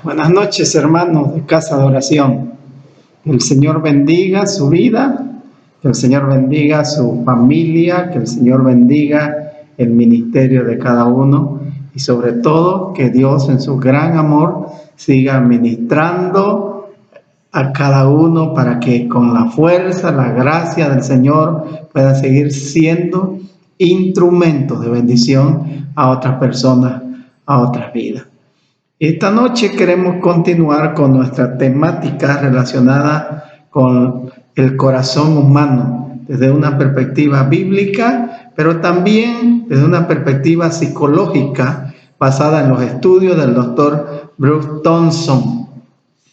Buenas noches, hermanos de Casa de Oración. Que el Señor bendiga su vida, que el Señor bendiga su familia, que el Señor bendiga el ministerio de cada uno y sobre todo que Dios en su gran amor siga ministrando a cada uno para que con la fuerza, la gracia del Señor puedan seguir siendo instrumentos de bendición a otras personas, a otras vidas. Esta noche queremos continuar con nuestra temática relacionada con el corazón humano desde una perspectiva bíblica, pero también desde una perspectiva psicológica basada en los estudios del doctor Bruce Thompson,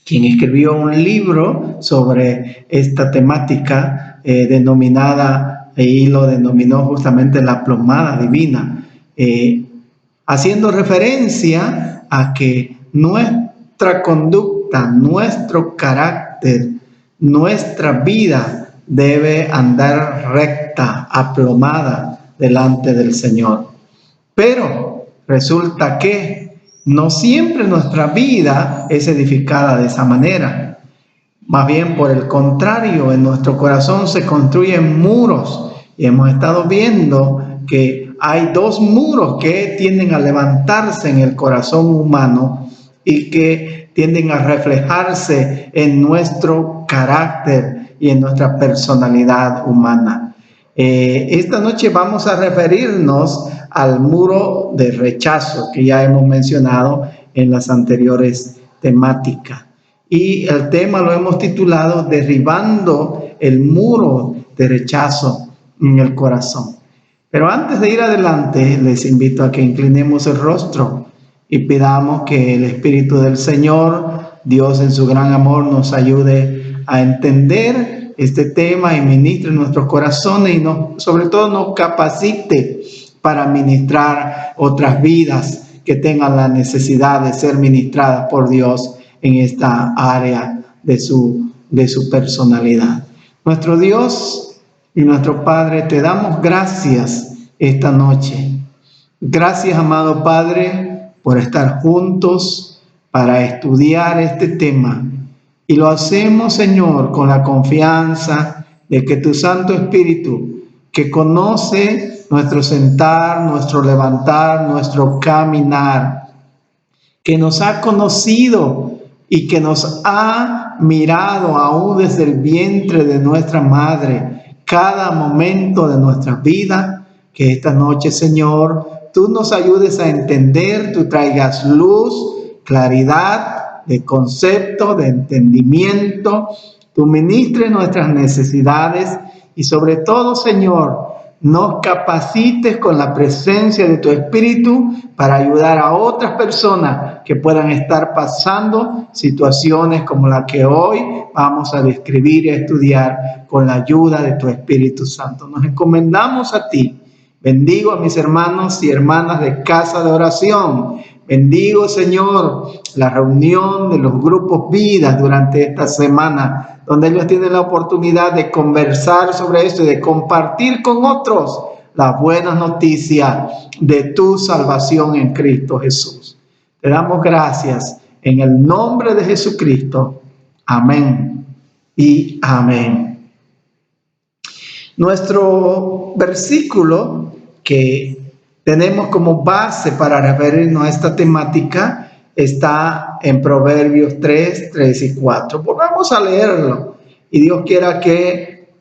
quien escribió un libro sobre esta temática denominada, y lo denominó justamente la plomada divina, haciendo referencia a que nuestra conducta, nuestro carácter, nuestra vida debe andar recta, aplomada delante del Señor. Pero resulta que no siempre nuestra vida es edificada de esa manera. Más bien, por el contrario, en nuestro corazón se construyen muros y hemos estado viendo que hay dos muros que tienden a levantarse en el corazón humano y que tienden a reflejarse en nuestro carácter y en nuestra personalidad humana. Esta noche vamos a referirnos al muro de rechazo que ya hemos mencionado en las anteriores temáticas. Y el tema lo hemos titulado Derribando el muro de rechazo en el corazón. Pero antes de ir adelante, les invito a que inclinemos el rostro y pidamos que el Espíritu del Señor, Dios en su gran amor, nos ayude a entender este tema y ministre en nuestros corazones y sobre todo nos capacite para ministrar otras vidas que tengan la necesidad de ser ministradas por Dios en esta área de su personalidad. Nuestro Dios y nuestro Padre, te damos gracias esta noche. Gracias, amado Padre, por estar juntos para estudiar este tema. Y lo hacemos, Señor, con la confianza de que tu Santo Espíritu, que conoce nuestro sentar, nuestro levantar, nuestro caminar, que nos ha conocido y que nos ha mirado aún desde el vientre de nuestra madre, cada momento de nuestra vida, que esta noche, Señor, tú nos ayudes a entender, tú traigas luz, claridad de concepto, de entendimiento, tú ministres nuestras necesidades y sobre todo, Señor, nos capacites con la presencia de tu Espíritu para ayudar a otras personas que puedan estar pasando situaciones como la que hoy vamos a describir y a estudiar con la ayuda de tu Espíritu Santo. Nos encomendamos a ti. Bendigo a mis hermanos y hermanas de Casa de Oración. Bendigo, Señor, la reunión de los grupos Vidas durante esta semana, donde ellos tienen la oportunidad de conversar sobre esto y de compartir con otros las buenas noticias de tu salvación en Cristo Jesús. Te damos gracias en el nombre de Jesucristo. Amén y amén. Nuestro versículo que tenemos como base para referirnos a esta temática está en Proverbios 3, 3 y 4. Volvamos a leerlo y Dios quiera que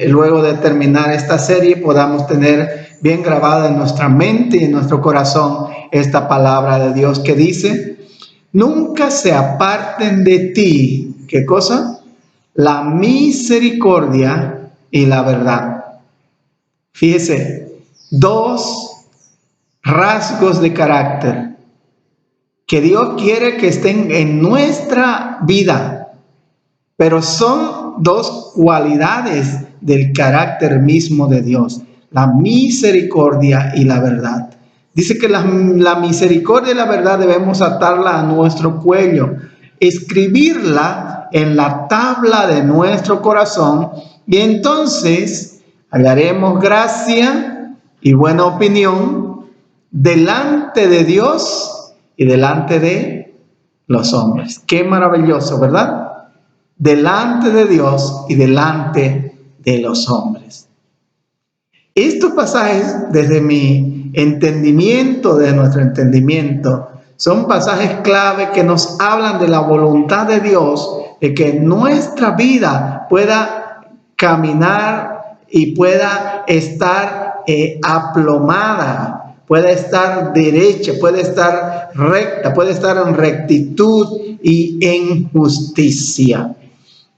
luego de terminar esta serie podamos tener bien grabada en nuestra mente y en nuestro corazón esta palabra de Dios que dice: nunca se aparten de ti, ¿qué cosa? La misericordia y la verdad. Fíjese, dos rasgos de carácter que Dios quiere que estén en nuestra vida, pero son dos cualidades del carácter mismo de Dios: la misericordia y la verdad. Dice que la misericordia y la verdad debemos atarla a nuestro cuello, escribirla en la tabla de nuestro corazón, y entonces hallaremos gracia y buena opinión delante de Dios y delante de los hombres. Qué maravilloso, ¿verdad? Delante de Dios y delante de los hombres. Estos pasajes, desde mi entendimiento, de nuestro entendimiento, son pasajes clave que nos hablan de la voluntad de Dios, de que nuestra vida pueda caminar y pueda estar aplomada, pueda estar derecha, pueda estar recta, pueda estar en rectitud y en justicia.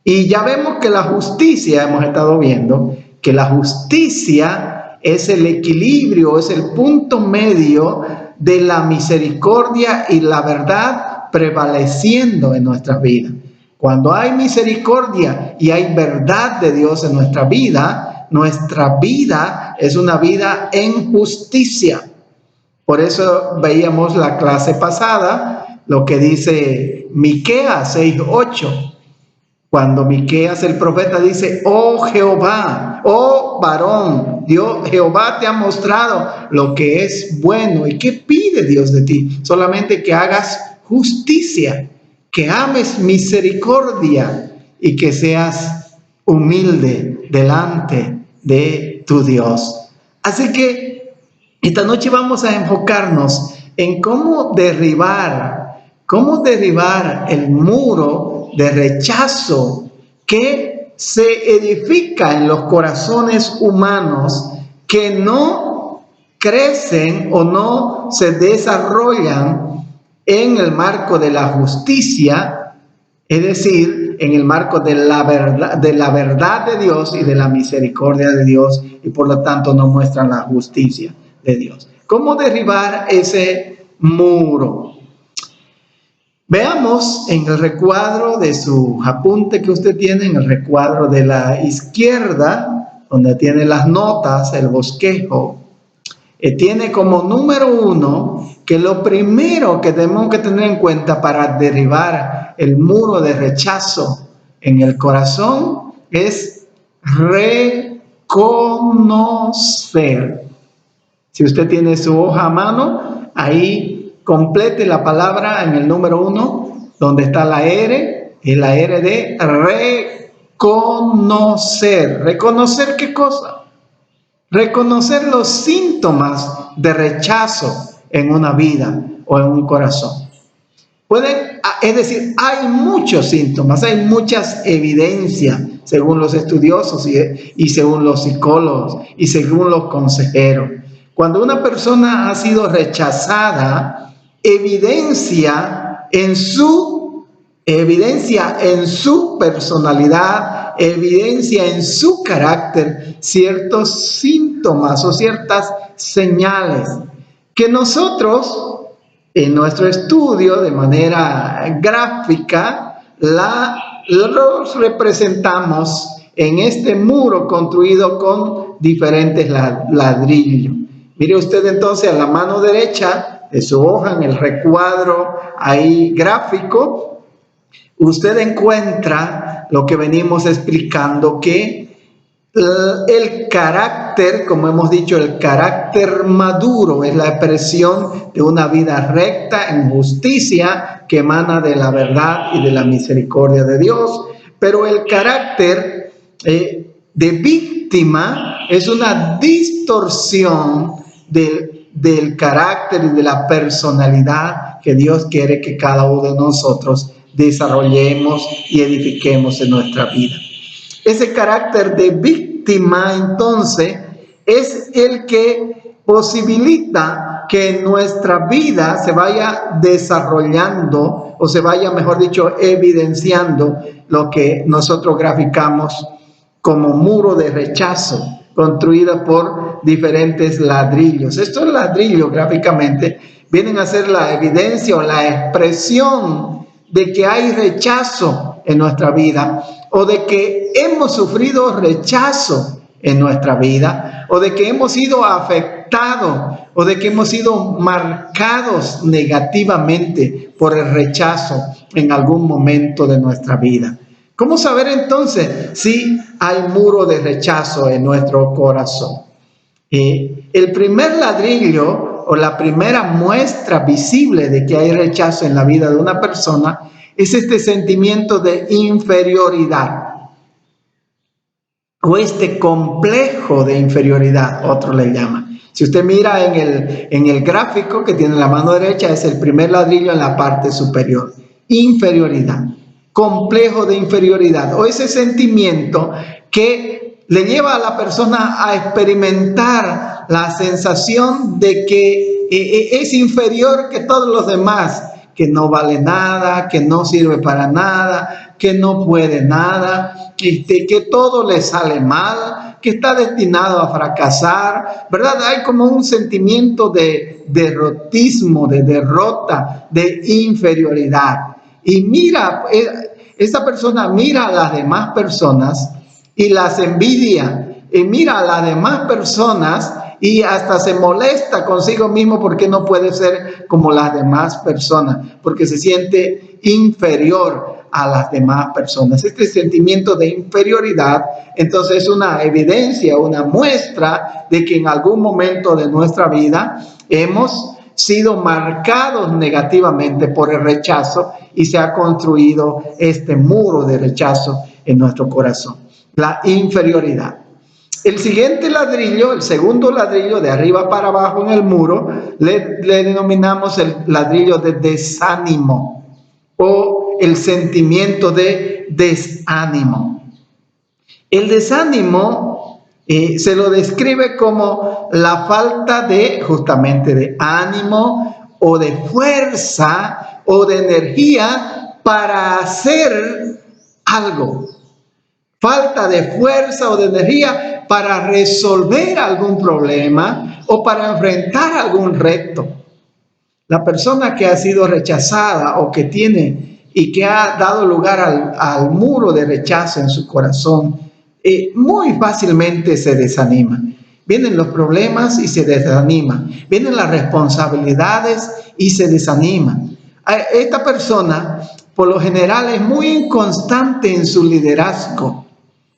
Y ya vemos que la justicia, hemos estado viendo, que la justicia es el equilibrio, es el punto medio de la misericordia y la verdad prevaleciendo en nuestras vidas. Cuando hay misericordia y hay verdad de Dios en nuestra vida es una vida en justicia. Por eso veíamos la clase pasada, lo que dice Miqueas 6:8. Cuando Miqueas el profeta dice, oh Jehová, oh varón, Dios, Jehová te ha mostrado lo que es bueno. ¿Y qué pide Dios de ti? Solamente que hagas justicia, que ames misericordia y que seas humilde delante de tu Dios. Así que esta noche vamos a enfocarnos en cómo derribar el muro de rechazo que se edifica en los corazones humanos, que no crecen o no se desarrollan en el marco de la justicia, es decir, en el marco de la verdad de Dios y de la misericordia de Dios, y por lo tanto no muestran la justicia de Dios. ¿Cómo derribar ese muro? Veamos en el recuadro de su apunte que usted tiene, en el recuadro de la izquierda, donde tiene las notas, el bosquejo, tiene como número 1 que lo primero que tenemos que tener en cuenta para derribar el muro de rechazo en el corazón es reconocer. Si usted tiene su hoja a mano, ahí complete la palabra en el número 1, donde está la R, y la R de reconocer. ¿Reconocer qué cosa? Reconocer los síntomas de rechazo en una vida o en un corazón. Es decir, hay muchos síntomas, hay muchas evidencias, según los estudiosos y según los psicólogos y según los consejeros. Cuando una persona ha sido rechazada, evidencia en su personalidad, evidencia en su carácter ciertos síntomas o ciertas señales que nosotros en nuestro estudio de manera gráfica los representamos en este muro construido con diferentes ladrillos. Mire usted entonces a la mano derecha de su hoja, en el recuadro ahí gráfico, usted encuentra lo que venimos explicando, que el carácter, como hemos dicho, el carácter maduro es la expresión de una vida recta en justicia que emana de la verdad y de la misericordia de Dios. Pero el carácter de víctima es una distorsión del carácter y de la personalidad que Dios quiere que cada uno de nosotros desarrollemos y edifiquemos en nuestra vida. Ese carácter de víctima, entonces, es el que posibilita que nuestra vida se vaya desarrollando o se vaya, mejor dicho, evidenciando lo que nosotros graficamos como muro de rechazo, construida por diferentes ladrillos. Estos ladrillos gráficamente vienen a ser la evidencia o la expresión de que hay rechazo en nuestra vida, o de que hemos sufrido rechazo en nuestra vida, o de que hemos sido afectados, o de que hemos sido marcados negativamente por el rechazo en algún momento de nuestra vida. ¿Cómo saber entonces si hay muro de rechazo en nuestro corazón? El primer ladrillo o la primera muestra visible de que hay rechazo en la vida de una persona es este sentimiento de inferioridad o este complejo de inferioridad, otro le llama. Si usted mira en el gráfico que tiene en la mano derecha, es el primer ladrillo en la parte superior. Inferioridad, complejo de inferioridad o ese sentimiento que le lleva a la persona a experimentar la sensación de que es inferior que todos los demás, que no vale nada, que no sirve para nada, que no puede nada, que todo le sale mal, que está destinado a fracasar, ¿verdad? Hay como un sentimiento de derrotismo, de derrota, de inferioridad. Y mira, esa persona mira a las demás personas y las envidia, y mira a las demás personas y hasta se molesta consigo mismo porque no puede ser como las demás personas, porque se siente inferior a las demás personas. Este sentimiento de inferioridad, entonces, es una evidencia, una muestra de que en algún momento de nuestra vida hemos sido marcados negativamente por el rechazo y se ha construido este muro de rechazo en nuestro corazón. La inferioridad. El siguiente ladrillo, el segundo ladrillo de arriba para abajo en el muro, le denominamos el ladrillo de desánimo o el sentimiento de desánimo. El desánimo se lo describe como la falta de, justamente, de ánimo o de fuerza o de energía para hacer algo. Falta de fuerza o de energía para resolver algún problema o para enfrentar algún reto. La persona que ha sido rechazada o que tiene y que ha dado lugar al muro de rechazo en su corazón, muy fácilmente se desanima. Vienen los problemas y se desanima. Vienen las responsabilidades y se desanima. Esta persona, por lo general, es muy inconstante en su liderazgo.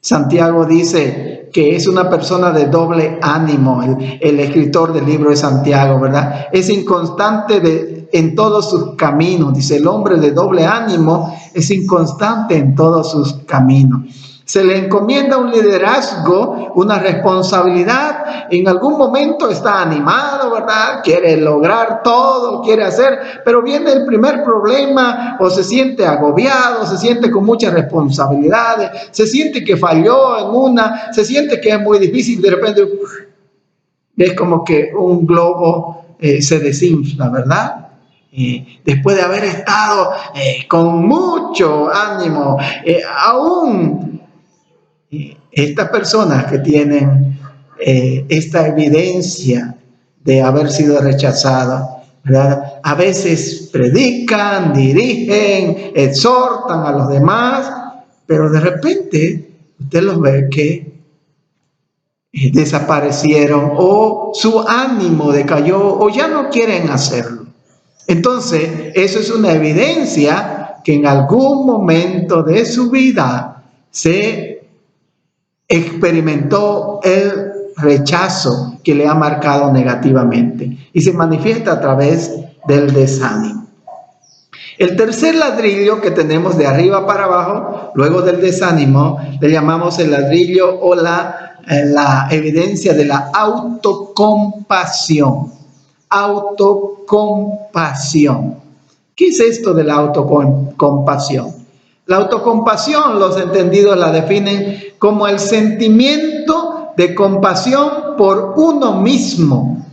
Santiago dice que es una persona de doble ánimo, el escritor del libro de Santiago, ¿verdad? Es inconstante en todos sus caminos. Dice, el hombre de doble ánimo es inconstante en todos sus caminos. Se le encomienda un liderazgo, una responsabilidad. En algún momento está animado, ¿verdad? Quiere lograr todo, quiere hacer, pero viene el primer problema o se siente agobiado, se siente con muchas responsabilidades, se siente que falló en una, se siente que es muy difícil, de repente es como que un globo se desinfla, ¿verdad? Después de haber estado con mucho ánimo, aún estas personas que tienen esta evidencia de haber sido rechazados, ¿verdad? A veces predican, dirigen, exhortan a los demás, pero de repente usted los ve que desaparecieron o su ánimo decayó o ya no quieren hacerlo. Entonces, eso es una evidencia que en algún momento de su vida se experimentó el rechazo que le ha marcado negativamente y se manifiesta a través del desánimo. El tercer ladrillo que tenemos de arriba para abajo, luego del desánimo, le llamamos el ladrillo o la evidencia de la autocompasión. Autocompasión. ¿Qué es esto de la autocompasión? La autocompasión, los entendidos la definen como el sentimiento de compasión por uno mismo.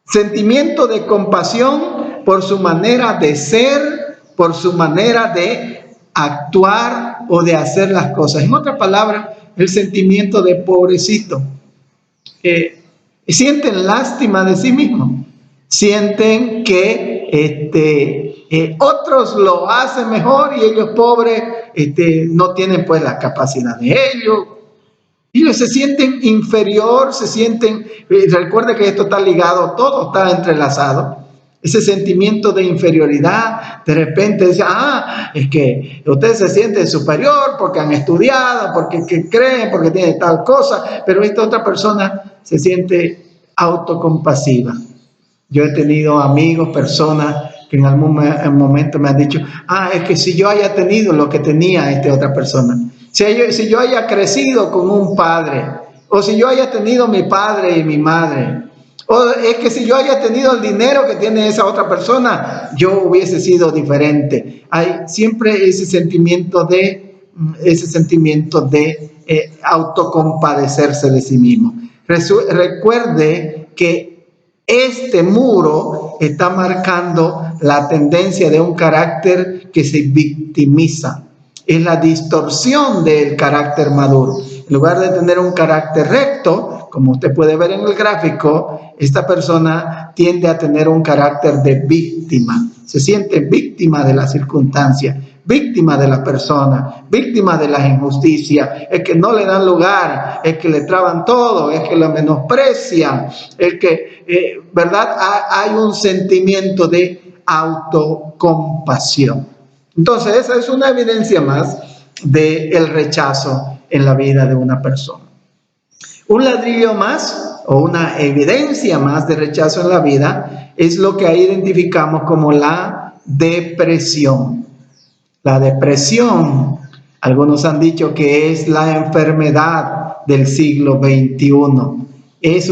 Sentimiento de compasión por su manera de ser, por su manera de actuar o de hacer las cosas. En otras palabras, el sentimiento de pobrecito. Sienten lástima de sí mismos. Sienten que otros lo hacen mejor y ellos pobres no tienen pues la capacidad de ellos. Ellos se sienten inferior, se sienten, recuerde que esto está ligado, todo está entrelazado. Ese sentimiento de inferioridad, de repente dice, es que ustedes se sienten superior porque han estudiado, porque creen, porque tienen tal cosa, pero esta otra persona se siente autocompasiva. Yo he tenido amigos, personas que en algún momento me han dicho, es que si yo haya tenido lo que tenía esta otra persona, si yo haya crecido con un padre, o si yo haya tenido mi padre y mi madre, o es que si yo haya tenido el dinero que tiene esa otra persona, yo hubiese sido diferente. Hay siempre ese sentimiento de autocompadecerse de sí mismo. Recuerde que este muro está marcando la tendencia de un carácter que se victimiza. Es la distorsión del carácter maduro. En lugar de tener un carácter recto, como usted puede ver en el gráfico, esta persona tiende a tener un carácter de víctima. Se siente víctima de las circunstancias, víctima de la persona, víctima de las injusticias, es que no le dan lugar, es que le traban todo, es que lo menosprecian, es que, ¿verdad? Hay un sentimiento de autocompasión. Entonces, esa es una evidencia más del rechazo en la vida de una persona. Un ladrillo más o una evidencia más de rechazo en la vida es lo que ahí identificamos como la depresión. La depresión, algunos han dicho que es la enfermedad del siglo XXI. Es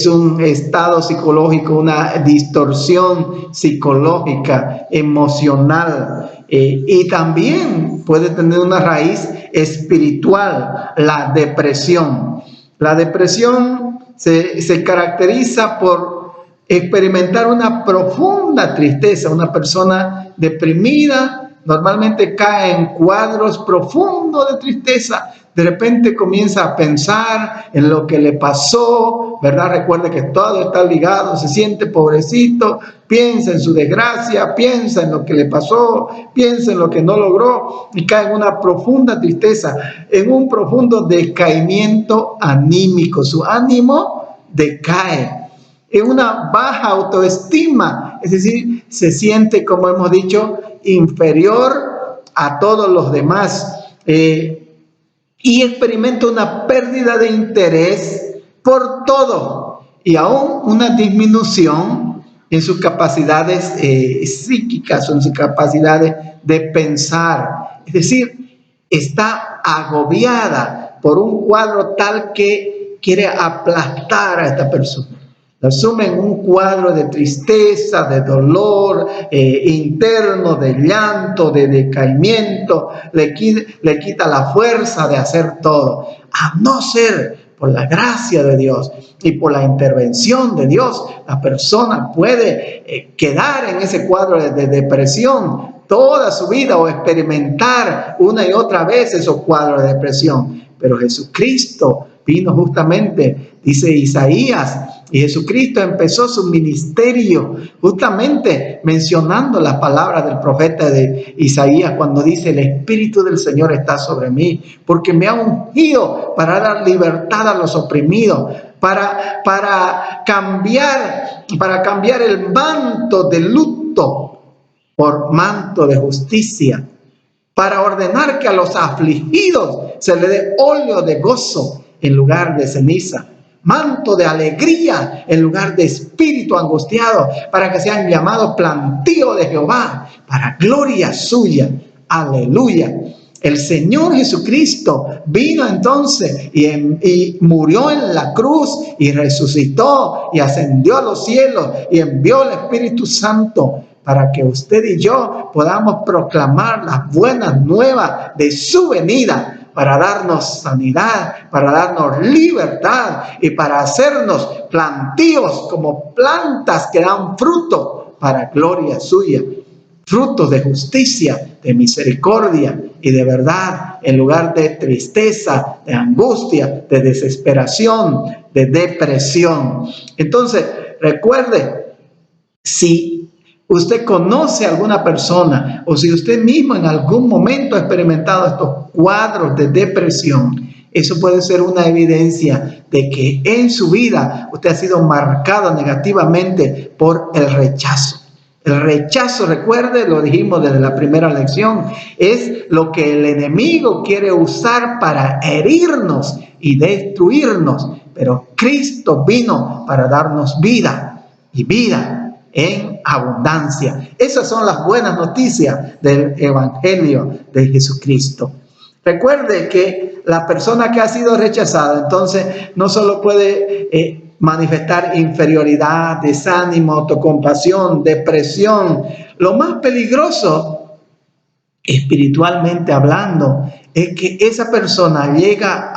un estado psicológico, una distorsión psicológica, emocional, y también puede tener una raíz espiritual, la depresión. La depresión se caracteriza por experimentar una profunda tristeza. Una persona deprimida normalmente cae en cuadros profundos de tristeza. De repente comienza a pensar en lo que le pasó, ¿verdad? Recuerde que todo está ligado, se siente pobrecito, piensa en su desgracia, piensa en lo que le pasó, piensa en lo que no logró y cae en una profunda tristeza, en un profundo decaimiento anímico. Su ánimo decae, en una baja autoestima, es decir, se siente, como hemos dicho, inferior a todos los demás, y experimenta una pérdida de interés por todo y aún una disminución en sus capacidades psíquicas, en sus capacidades de pensar. Es decir, está agobiada por un cuadro tal que quiere aplastar a esta persona. La suma en un cuadro de tristeza, de dolor interno, de llanto, de decaimiento, le quita la fuerza de hacer todo. A no ser por la gracia de Dios y por la intervención de Dios, la persona puede quedar en ese cuadro de depresión toda su vida o experimentar una y otra vez esos cuadros de depresión. Pero Jesucristo vino justamente, dice Isaías, y Jesucristo empezó su ministerio justamente mencionando las palabras del profeta de Isaías cuando dice: el Espíritu del Señor está sobre mí, porque me ha ungido para dar libertad a los oprimidos, para cambiar el manto de luto por manto de justicia, para ordenar que a los afligidos se le dé óleo de gozo en lugar de ceniza, manto de alegría en lugar de espíritu angustiado, para que sean llamados plantío de Jehová, para gloria suya. Aleluya. El Señor Jesucristo vino entonces y murió en la cruz y resucitó y ascendió a los cielos y envió el Espíritu Santo para que usted y yo podamos proclamar las buenas nuevas de su venida, para darnos sanidad, para darnos libertad y para hacernos plantíos como plantas que dan fruto para gloria suya, frutos de justicia, de misericordia y de verdad, en lugar de tristeza, de angustia, de desesperación, de depresión. Entonces, recuerde, si usted conoce a alguna persona o si usted mismo en algún momento ha experimentado estos cuadros de depresión, eso puede ser una evidencia de que en su vida usted ha sido marcado negativamente por el rechazo. El rechazo, recuerde, lo dijimos desde la primera lección, es lo que el enemigo quiere usar para herirnos y destruirnos, pero Cristo vino para darnos vida. y vida en abundancia. Esas son las buenas noticias del Evangelio de Jesucristo. Recuerde que la persona que ha sido rechazada, entonces no solo puede manifestar inferioridad, desánimo, autocompasión, depresión. Lo más peligroso, espiritualmente hablando, es que esa persona llega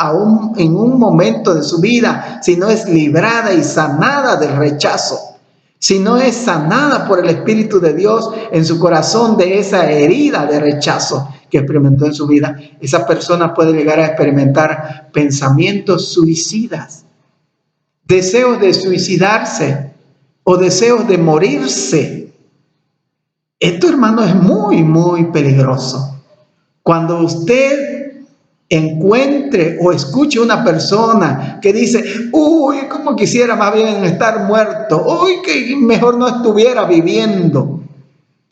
en un momento de su vida, si no es librada y sanada del rechazo, si no es sanada por el Espíritu de Dios en su corazón de esa herida de rechazo que experimentó en su vida, esa persona puede llegar a experimentar pensamientos suicidas, deseos de suicidarse o deseos de morirse. Esto, hermano, es muy, muy peligroso. Cuando usted encuentre o escuche una persona que dice, uy, como quisiera más bien estar muerto, uy, que mejor no estuviera viviendo.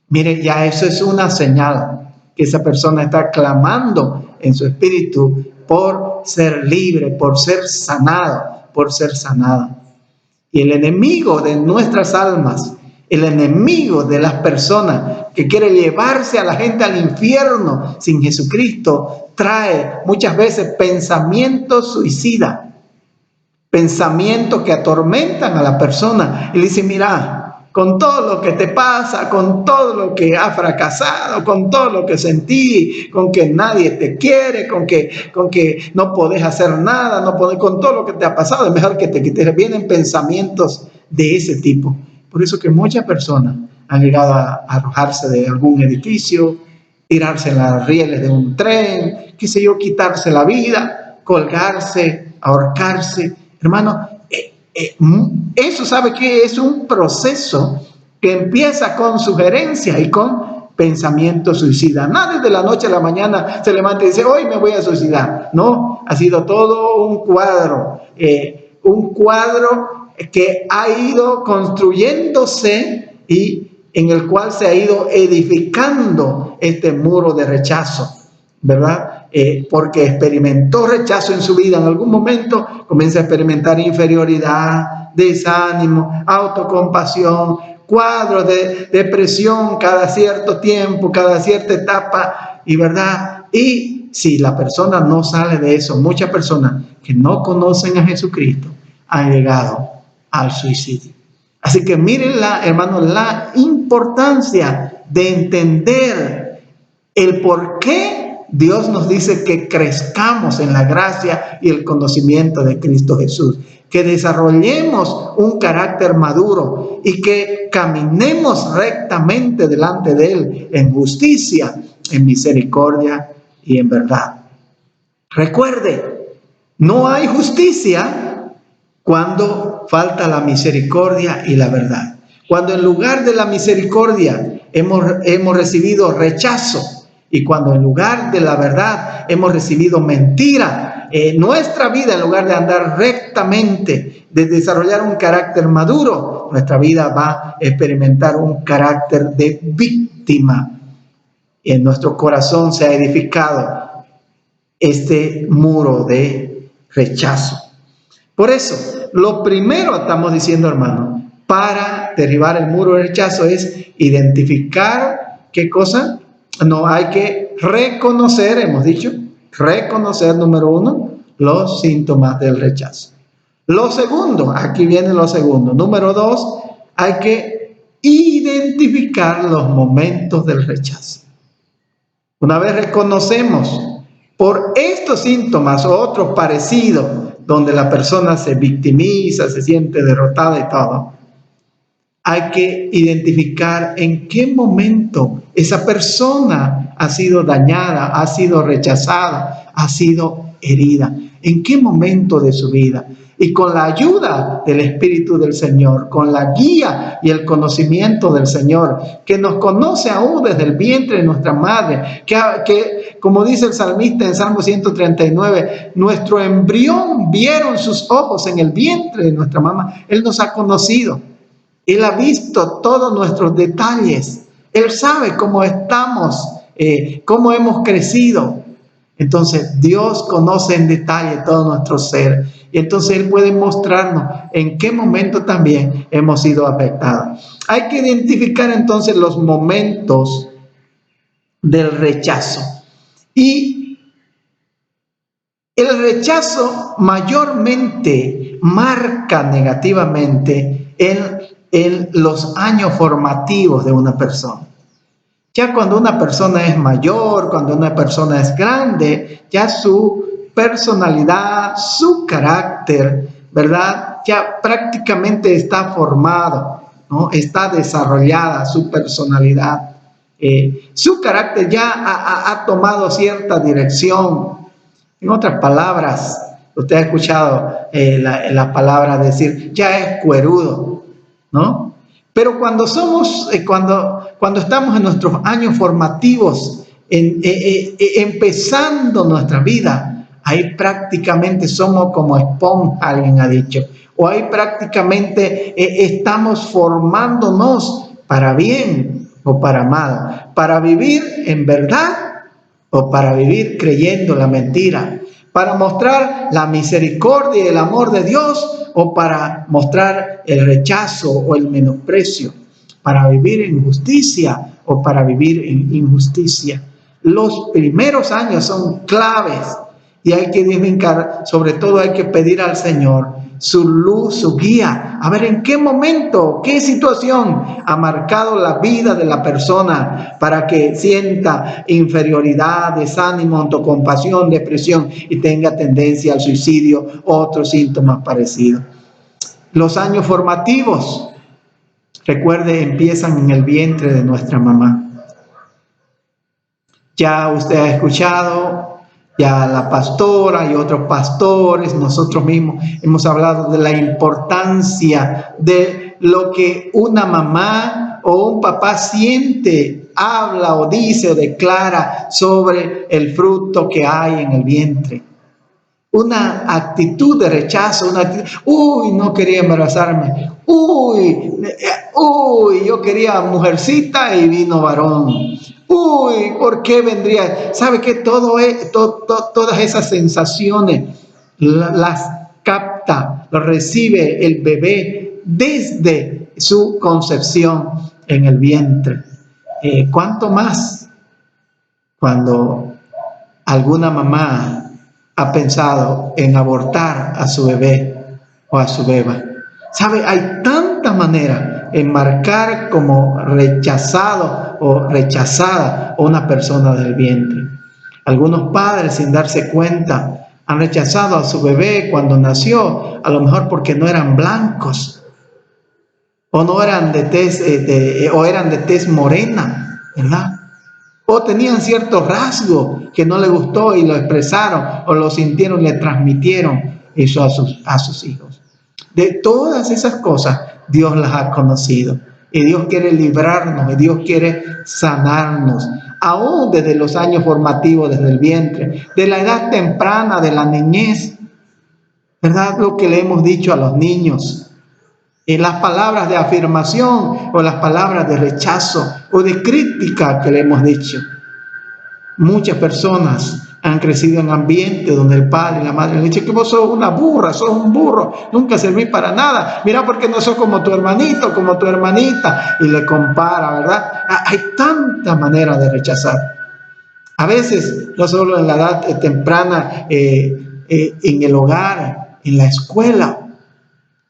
Mire, ya eso es una señal que esa persona está clamando en su espíritu por ser libre, por ser sanado, por ser sanado. Y el enemigo de nuestras almas, el enemigo de las personas que quiere llevarse a la gente al infierno sin Jesucristo, trae muchas veces pensamientos suicidas, pensamientos que atormentan a la persona. Y le dice, mira, con todo lo que te pasa, con todo lo que has fracasado, con todo lo que sentí, con que nadie te quiere, con que no podés hacer nada, con todo lo que te ha pasado, es mejor que te quites. Vienen pensamientos de ese tipo. Por eso que muchas personas han llegado a arrojarse de algún edificio, tirarse en las rieles de un tren, qué sé yo, quitarse la vida, colgarse, ahorcarse. Hermano, eso, ¿sabe qué? Es un proceso que empieza con sugerencias y con pensamiento suicida. Nadie de la noche a la mañana se levanta y dice, hoy me voy a suicidar. No, ha sido todo un cuadro que ha ido construyéndose y en el cual se ha ido edificando este muro de rechazo, ¿verdad? Porque experimentó rechazo en su vida en algún momento, comienza a experimentar inferioridad, desánimo, autocompasión, cuadros de depresión cada cierto tiempo, cada cierta etapa, y ¿verdad? Y si la persona no sale de eso, muchas personas que no conocen a Jesucristo han llegado al suicidio. Así que miren, hermanos, la importancia de entender el por qué Dios nos dice que crezcamos en la gracia y el conocimiento de Cristo Jesús, que desarrollemos un carácter maduro y que caminemos rectamente delante de Él en justicia, en misericordia y en verdad. Recuerde, no hay justicia cuando falta la misericordia y la verdad. Cuando en lugar de la misericordia hemos recibido rechazo, y cuando en lugar de la verdad hemos recibido mentira, nuestra vida, en lugar de andar rectamente, de desarrollar un carácter maduro, nuestra vida va a experimentar un carácter de víctima. Y en nuestro corazón se ha edificado este muro de rechazo. Por eso, lo primero, estamos diciendo, hermano, para derribar el muro de rechazo es identificar, ¿qué cosa? No, hay que reconocer, hemos dicho, reconocer, número uno, los síntomas del rechazo. Lo segundo, aquí viene lo segundo. Número dos, hay que identificar los momentos del rechazo. Una vez reconocemos por estos síntomas o otros parecidos, donde la persona se victimiza, se siente derrotada y todo, hay que identificar en qué momento esa persona ha sido dañada, ha sido rechazada, ha sido herida. ¿En qué momento de su vida? Y con la ayuda del Espíritu del Señor, con la guía y el conocimiento del Señor, que nos conoce aún desde el vientre de nuestra madre, que como dice el salmista en Salmo 139, nuestro embrión vieron sus ojos en el vientre de nuestra mamá. Él nos ha conocido. Él ha visto todos nuestros detalles. Él sabe cómo estamos, cómo hemos crecido. Entonces, Dios conoce en detalle todo nuestro ser Y entonces Él puede mostrarnos en qué momento también hemos sido afectados. Hay que identificar entonces los momentos del rechazo. Y el rechazo mayormente marca negativamente en los años formativos de una persona. Ya cuando una persona es mayor, cuando una persona es grande, ya su personalidad, su carácter, ¿verdad? Ya prácticamente está formado, ¿no? Está desarrollada su personalidad. Su carácter ya ha tomado cierta dirección. En otras palabras, usted ha escuchado la palabra decir, ya es cuerudo, ¿no? Pero cuando estamos en nuestros años formativos, empezando nuestra vida, ahí prácticamente somos como esponja, alguien ha dicho, o ahí prácticamente estamos formándonos para bien o para mal, para vivir en verdad o para vivir creyendo la mentira, para mostrar la misericordia y el amor de Dios o para mostrar el rechazo o el menosprecio, para vivir en justicia o para vivir en injusticia. Los primeros años son claves y hay que identificar, sobre todo hay que pedir al Señor su luz, su guía, a ver en qué momento, qué situación ha marcado la vida de la persona para que sienta inferioridad, desánimo, autocompasión, depresión y tenga tendencia al suicidio o otros síntomas parecidos. Los años formativos, recuerde, empiezan en el vientre de nuestra mamá. Ya usted ha escuchado, ya la pastora y otros pastores, nosotros mismos hemos hablado de la importancia de lo que una mamá o un papá siente, habla o dice o declara sobre el fruto que hay en el vientre. Una actitud de rechazo, no quería embarazarme, yo quería mujercita y vino varón. ¿Por qué vendría? ¿Sabe qué? Todas esas sensaciones las capta, las recibe el bebé desde su concepción en el vientre. ¿Cuánto más cuando alguna mamá ha pensado en abortar a su bebé o a su beba? ¿Sabe? Hay tanta manera en marcar como rechazado o rechazada a una persona del vientre. Algunos padres, sin darse cuenta, han rechazado a su bebé cuando nació, a lo mejor porque no eran blancos o no eran de tez morena, ¿verdad? O tenían cierto rasgo que no les gustó y lo expresaron o lo sintieron y le transmitieron eso a sus hijos. De todas esas cosas, Dios las ha conocido. Y Dios quiere librarnos, y Dios quiere sanarnos, aún desde los años formativos, desde el vientre, de la edad temprana, de la niñez. ¿Verdad? Lo que le hemos dicho a los niños. Las palabras de afirmación o las palabras de rechazo o de crítica que le hemos dicho. Muchas personas han crecido en ambientes donde el padre y la madre le dicen que vos sos una burra, sos un burro, nunca servís para nada. Mira porque no sos como tu hermanito, como tu hermanita. Y le compara, ¿verdad? Hay tanta manera de rechazar. A veces, no solo en la edad temprana, en el hogar, en la escuela,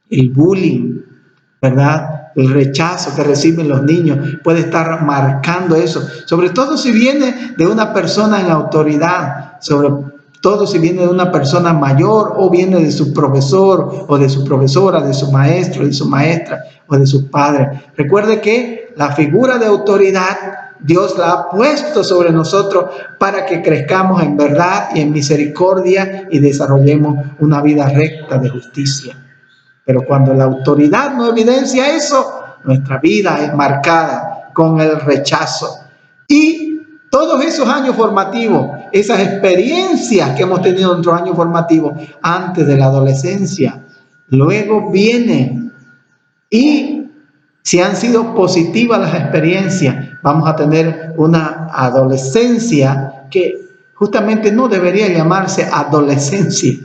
el bullying, ¿verdad? El rechazo que reciben los niños puede estar marcando eso, sobre todo si viene de una persona en autoridad, sobre todo si viene de una persona mayor o viene de su profesor o de su profesora, de su maestro, de su maestra o de sus padres. Recuerde que la figura de autoridad Dios la ha puesto sobre nosotros para que crezcamos en verdad y en misericordia y desarrollemos una vida recta de justicia. Pero cuando la autoridad no evidencia eso, nuestra vida es marcada con el rechazo. Y todos esos años formativos, esas experiencias que hemos tenido en nuestros años formativos antes de la adolescencia, luego vienen. Y si han sido positivas las experiencias, vamos a tener una adolescencia que justamente no debería llamarse adolescencia.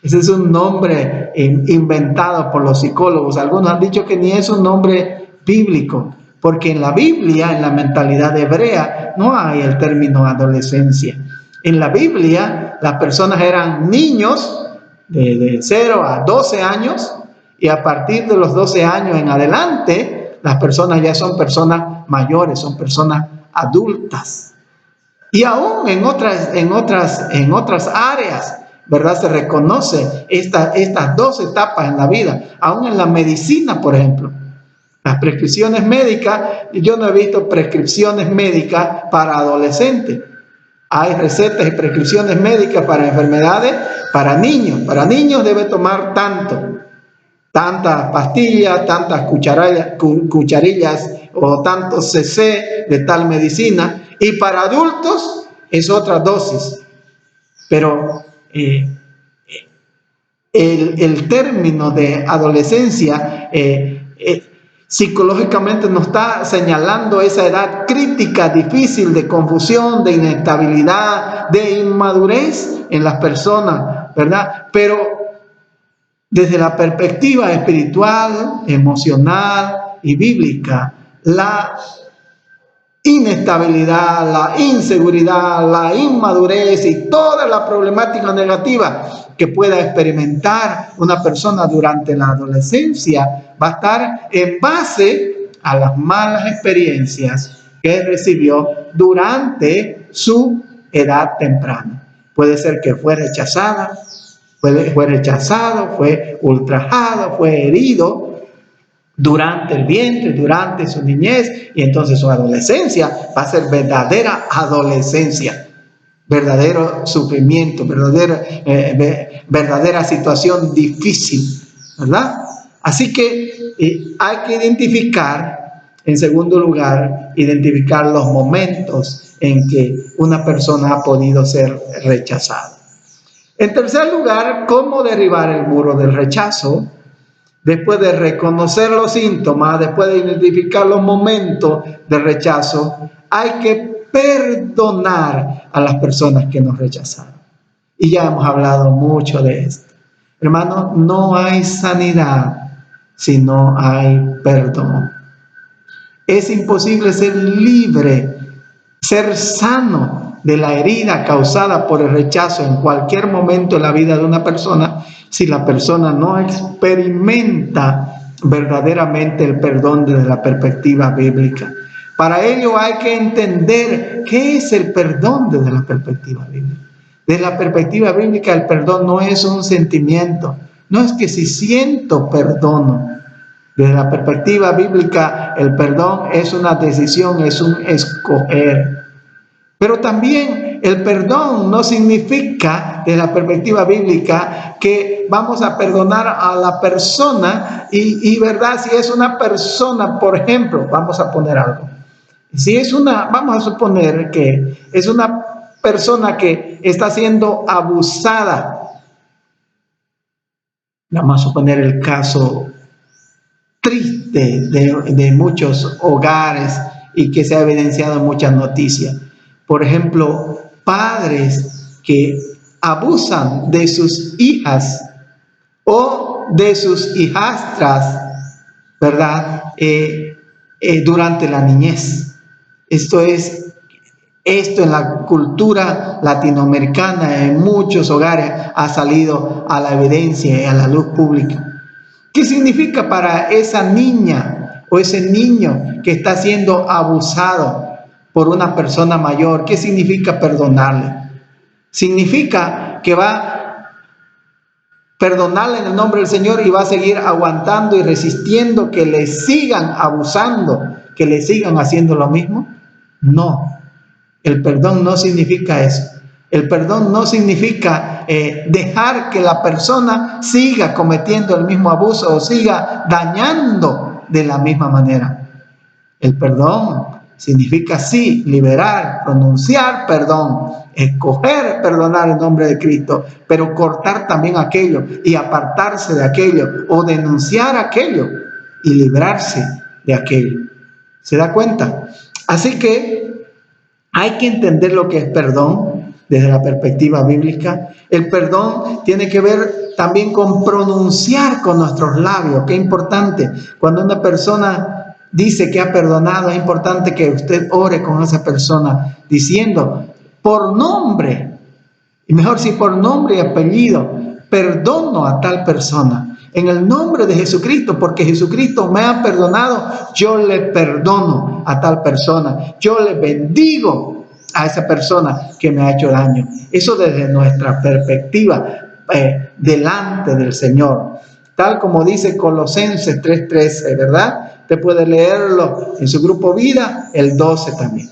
Ese es un nombre inventado por los psicólogos. Algunos han dicho que ni es un nombre bíblico, porque en la Biblia, en la mentalidad hebrea, no hay el término adolescencia. En la Biblia, las personas eran niños de 0 a 12 años, y a partir de los 12 años en adelante, las personas ya son personas mayores, son personas adultas. Y aún en otras áreas, ¿verdad? Se reconoce estas dos etapas en la vida. Aún en la medicina, por ejemplo. Las prescripciones médicas, yo no he visto prescripciones médicas para adolescentes. Hay recetas y prescripciones médicas para enfermedades para niños. Para niños debe tomar tantas pastillas, tantas cucharillas o tantos cc de tal medicina. Y para adultos es otra dosis. Pero el término de adolescencia psicológicamente nos está señalando esa edad crítica, difícil, de confusión, de inestabilidad, de inmadurez en las personas, ¿verdad? Pero desde la perspectiva espiritual, emocional y bíblica, la inestabilidad, la inseguridad, la inmadurez y toda la problemática negativa que pueda experimentar una persona durante la adolescencia va a estar en base a las malas experiencias que recibió durante su edad temprana. Puede ser que fue rechazada, fue rechazado, fue ultrajado, fue herido durante el vientre, durante su niñez, y entonces su adolescencia va a ser verdadera adolescencia, verdadero sufrimiento, verdadera situación difícil, ¿verdad? Así que hay que identificar, en segundo lugar, identificar los momentos en que una persona ha podido ser rechazada. En tercer lugar, cómo derribar el muro del rechazo. Después de reconocer los síntomas, después de identificar los momentos de rechazo, hay que perdonar a las personas que nos rechazaron. Y ya hemos hablado mucho de esto. Hermanos, no hay sanidad si no hay perdón. Es imposible ser libre, ser sano de la herida causada por el rechazo en cualquier momento de la vida de una persona si la persona no experimenta verdaderamente el perdón desde la perspectiva bíblica. Para ello hay que entender qué es el perdón desde la perspectiva bíblica. Desde la perspectiva bíblica, el perdón no es un sentimiento. No es que si siento, perdono. Desde la perspectiva bíblica, el perdón es una decisión, es un escoger. Pero también el perdón no significa, desde la perspectiva bíblica, que vamos a perdonar a la persona y verdad, si es una persona, por ejemplo, vamos a poner algo. Si es vamos a suponer que es una persona que está siendo abusada. Vamos a suponer el caso triste de muchos hogares y que se ha evidenciado en muchas noticias. Por ejemplo, padres que abusan de sus hijas o de sus hijastras, ¿verdad? Durante la niñez. Esto en la cultura latinoamericana, en muchos hogares, ha salido a la evidencia y a la luz pública. ¿Qué significa para esa niña o ese niño que está siendo abusado por una persona mayor? ¿Qué significa perdonarle? Significa que va a perdonarle en el nombre del Señor y va a seguir aguantando y resistiendo que le sigan abusando, que le sigan haciendo lo mismo. No, el perdón no significa eso. El perdón no significa dejar que la persona siga cometiendo el mismo abuso o siga dañando de la misma manera. El perdón significa sí, liberar, pronunciar perdón, escoger perdonar en nombre de Cristo, pero cortar también aquello y apartarse de aquello o denunciar aquello y librarse de aquello. ¿Se da cuenta? Así que hay que entender lo que es perdón. desde la perspectiva bíblica. El perdón tiene que ver también con pronunciar con nuestros labios. Qué importante. Cuando una persona dice que ha perdonado, es importante que usted ore con esa persona diciendo por nombre, y mejor si por nombre y apellido, perdono a tal persona. En el nombre de Jesucristo, porque Jesucristo me ha perdonado, yo le perdono a tal persona. Yo le bendigo a esa persona que me ha hecho daño. Eso desde nuestra perspectiva delante del Señor. Tal como dice Colosenses 3:13, ¿verdad? Usted puede leerlo en su grupo Vida, el 12 también.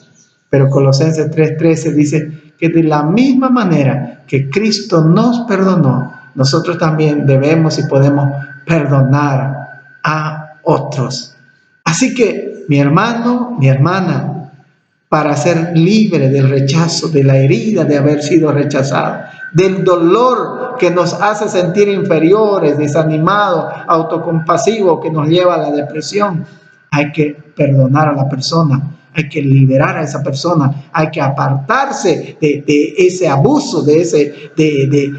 Pero Colosenses 3:13 dice que de la misma manera que Cristo nos perdonó, nosotros también debemos y podemos perdonar a otros. Así que, mi hermano, mi hermana, para ser libre del rechazo, de la herida de haber sido rechazado, del dolor que nos hace sentir inferiores, desanimados, autocompasivos, que nos lleva a la depresión, hay que perdonar a la persona, hay que liberar a esa persona, hay que apartarse de ese abuso, de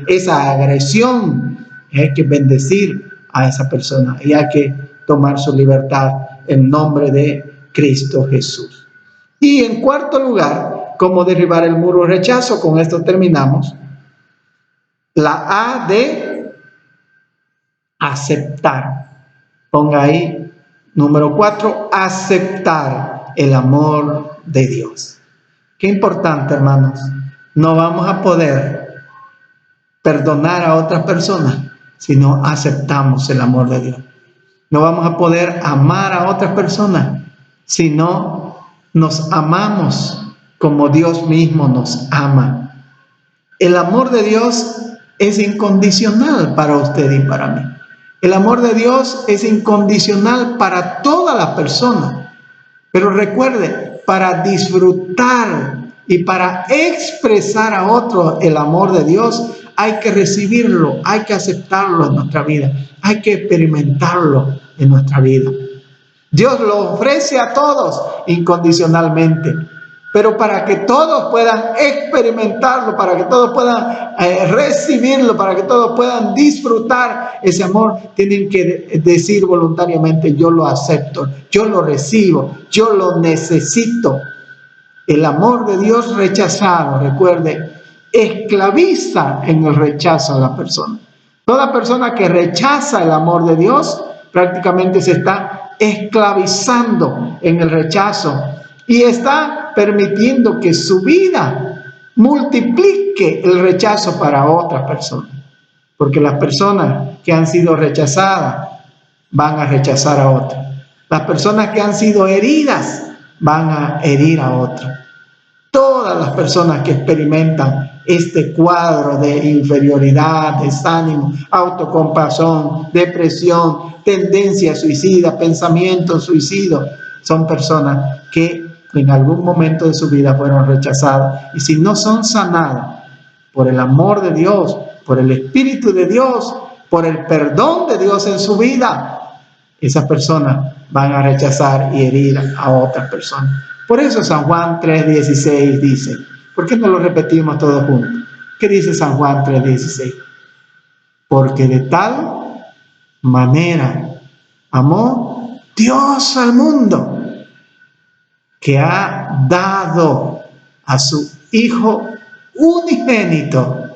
esa agresión, hay que bendecir a esa persona y hay que tomar su libertad en nombre de Cristo Jesús. Y en cuarto lugar, cómo derribar el muro de rechazo. Con esto terminamos. La A de aceptar. Ponga ahí, número 4, aceptar el amor de Dios. Qué importante, hermanos. No vamos a poder perdonar a otras personas si no aceptamos el amor de Dios. No vamos a poder amar a otras personas si no nos amamos como Dios mismo nos ama. El amor de Dios es incondicional para usted y para mí. El amor de Dios es incondicional para todas las personas. Pero recuerde, para disfrutar y para expresar a otros el amor de Dios, hay que recibirlo, hay que aceptarlo en nuestra vida, hay que experimentarlo en nuestra vida. Dios lo ofrece a todos incondicionalmente, pero para que todos puedan experimentarlo, para que todos puedan recibirlo, para que todos puedan disfrutar ese amor, tienen que decir voluntariamente: yo lo acepto, yo lo recibo, yo lo necesito. El amor de Dios rechazado, recuerde, esclaviza en el rechazo a la persona. Toda persona que rechaza el amor de Dios prácticamente se está esclavizando en el rechazo y está permitiendo que su vida multiplique el rechazo para otras personas, porque las personas que han sido rechazadas van a rechazar a otras, las personas que han sido heridas van a herir a otras. Todas las personas que experimentan este cuadro de inferioridad, desánimo, autocompasión, depresión, tendencia suicida, pensamiento suicidio, son personas que en algún momento de su vida fueron rechazadas. Y si no son sanadas por el amor de Dios, por el Espíritu de Dios, por el perdón de Dios en su vida, esas personas van a rechazar y herir a otras personas. Por eso San Juan 3:16 dice, ¿por qué no lo repetimos todos juntos? ¿Qué dice San Juan 3:16? Porque de tal manera amó Dios al mundo, que ha dado a su Hijo unigénito,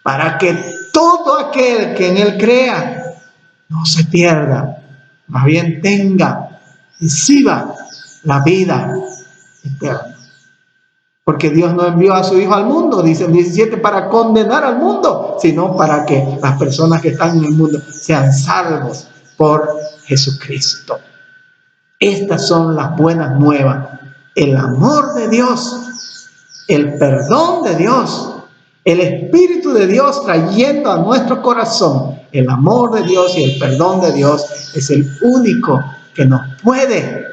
para que todo aquel que en Él crea no se pierda, más bien tenga, reciba la vida eterna. Porque Dios no envió a su Hijo al mundo, dice el 17, para condenar al mundo, sino para que las personas que están en el mundo sean salvos por Jesucristo. Estas son las buenas nuevas. El amor de Dios, el perdón de Dios, el Espíritu de Dios trayendo a nuestro corazón el amor de Dios y el perdón de Dios es el único que nos puede,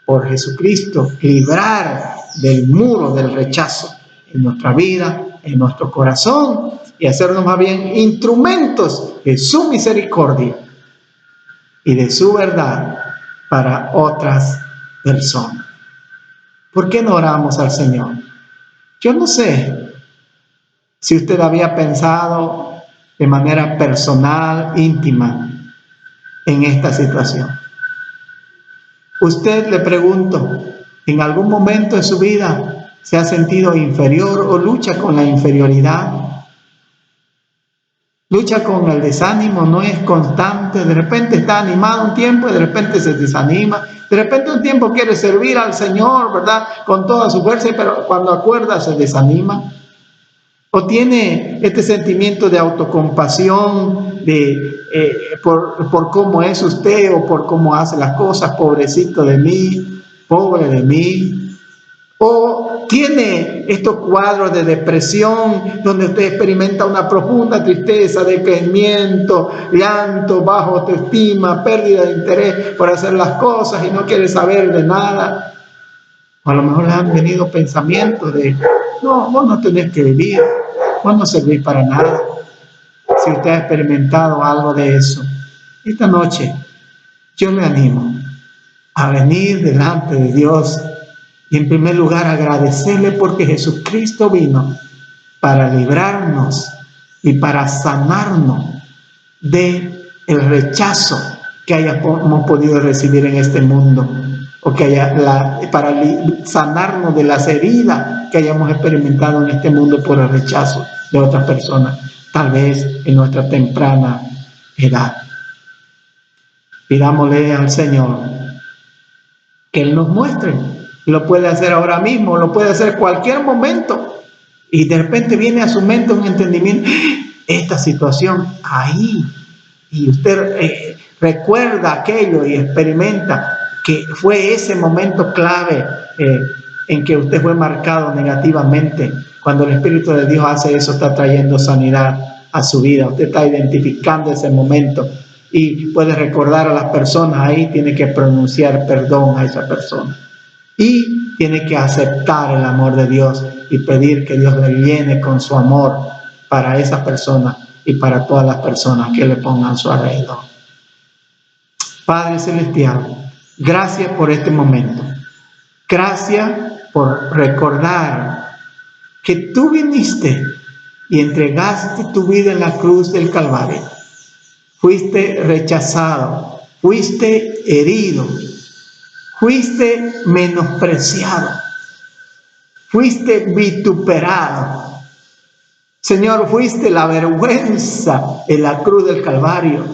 por Jesucristo, librar del muro del rechazo en nuestra vida, en nuestro corazón, y hacernos más bien instrumentos de su misericordia y de su verdad para otras personas. ¿Por qué no oramos al Señor? Yo no sé Si usted había pensado de manera personal, íntima, en esta situación. Usted, le pregunto, ¿en algún momento de su vida se ha sentido inferior o lucha con la inferioridad? Lucha con el desánimo, no es constante, de repente está animado un tiempo y de repente se desanima, de repente un tiempo quiere servir al Señor, ¿verdad? Con toda su fuerza, pero cuando acuerda se desanima. O tiene este sentimiento de autocompasión por cómo es usted o por cómo hace las cosas, pobrecito de mí, pobre de mí. O tiene estos cuadros de depresión donde usted experimenta una profunda tristeza, decaimiento, llanto, baja autoestima, pérdida de interés por hacer las cosas y no quiere saber de nada. O a lo mejor le han venido pensamientos de, no, vos no tenés que vivir, vos no servís para nada. Si usted ha experimentado algo de eso, esta noche yo le animo a venir delante de Dios y en primer lugar agradecerle porque Jesucristo vino para librarnos y para sanarnos de el rechazo que hayamos podido recibir en este mundo, o que para sanarnos de las heridas que hayamos experimentado en este mundo por el rechazo de otras personas, tal vez en nuestra temprana edad. Pidámosle al Señor que Él nos muestre. Lo puede hacer ahora mismo, lo puede hacer cualquier momento, y de repente viene a su mente un entendimiento, esta situación ahí, y usted recuerda aquello y experimenta que fue ese momento clave en que usted fue marcado negativamente. Cuando el Espíritu de Dios hace eso, está trayendo sanidad a su vida. Usted está identificando ese momento y puede recordar a las personas ahí, tiene que pronunciar perdón a esa persona. Y tiene que aceptar el amor de Dios y pedir que Dios le llene con su amor para esa persona y para todas las personas que le pongan a su alrededor. Padre Celestial, gracias por este momento. Gracias por recordar que tú viniste y entregaste tu vida en la cruz del Calvario. Fuiste rechazado, fuiste herido, fuiste menospreciado, fuiste vituperado. Señor, fuiste la vergüenza en la cruz del Calvario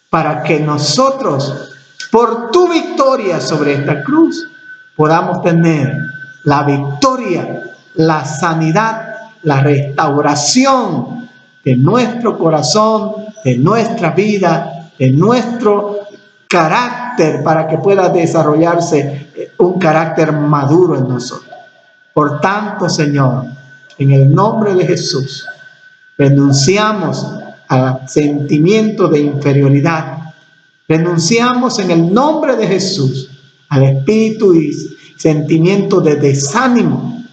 para que nosotros, por tu victoria sobre esta cruz, podamos tener la victoria, la sanidad, la restauración de nuestro corazón, de nuestra vida, de nuestro carácter, para que pueda desarrollarse un carácter maduro en nosotros. Por tanto, Señor, en el nombre de Jesús, renunciamos al sentimiento de inferioridad. Renunciamos en el nombre de Jesús al espíritu y sentimiento de desánimo.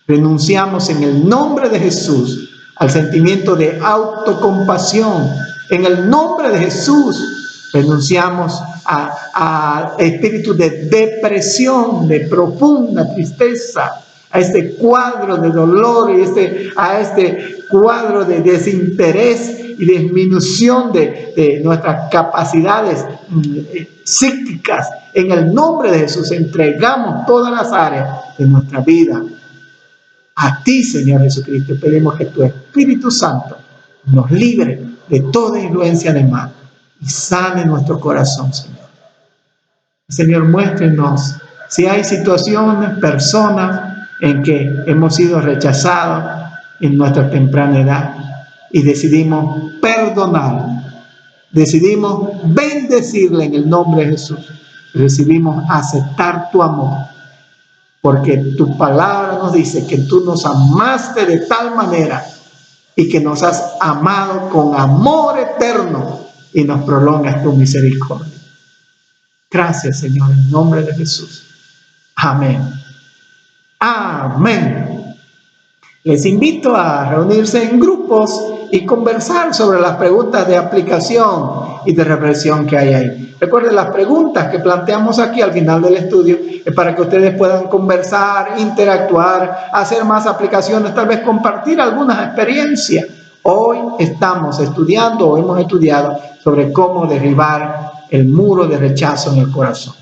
Renunciamos en el nombre de Jesús al sentimiento de autocompasión. En el nombre de Jesús renunciamos al espíritu de depresión, de profunda tristeza, a este cuadro de dolor y a este cuadro de desinterés y disminución de nuestras capacidades psíquicas. En el nombre de Jesús entregamos todas las áreas de nuestra vida a ti, Señor Jesucristo. Pedimos que tu Espíritu Santo nos libre de toda influencia de mal y sane nuestro corazón, Señor. Señor, muéstrenos si hay situaciones, personas en que hemos sido rechazados en nuestra temprana edad y decidimos perdonar, decidimos bendecirle en el nombre de Jesús, decidimos aceptar tu amor, porque tu palabra nos dice que tú nos amaste de tal manera y que nos has amado con amor eterno y nos prolongas tu misericordia. Gracias, Señor, en nombre de Jesús. Amén. Amén. Les invito a reunirse en grupos y conversar sobre las preguntas de aplicación y de reflexión que hay ahí. Recuerden, las preguntas que planteamos aquí al final del estudio es para que ustedes puedan conversar, interactuar, hacer más aplicaciones, tal vez compartir algunas experiencias. Hoy estamos estudiando o hemos estudiado sobre cómo derribar el muro de rechazo en el corazón.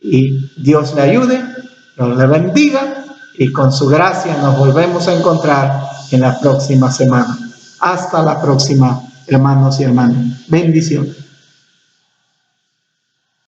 Y Dios le ayude, Dios le bendiga y con su gracia nos volvemos a encontrar en la próxima semana. Hasta la próxima, hermanos y hermanas. Bendiciones.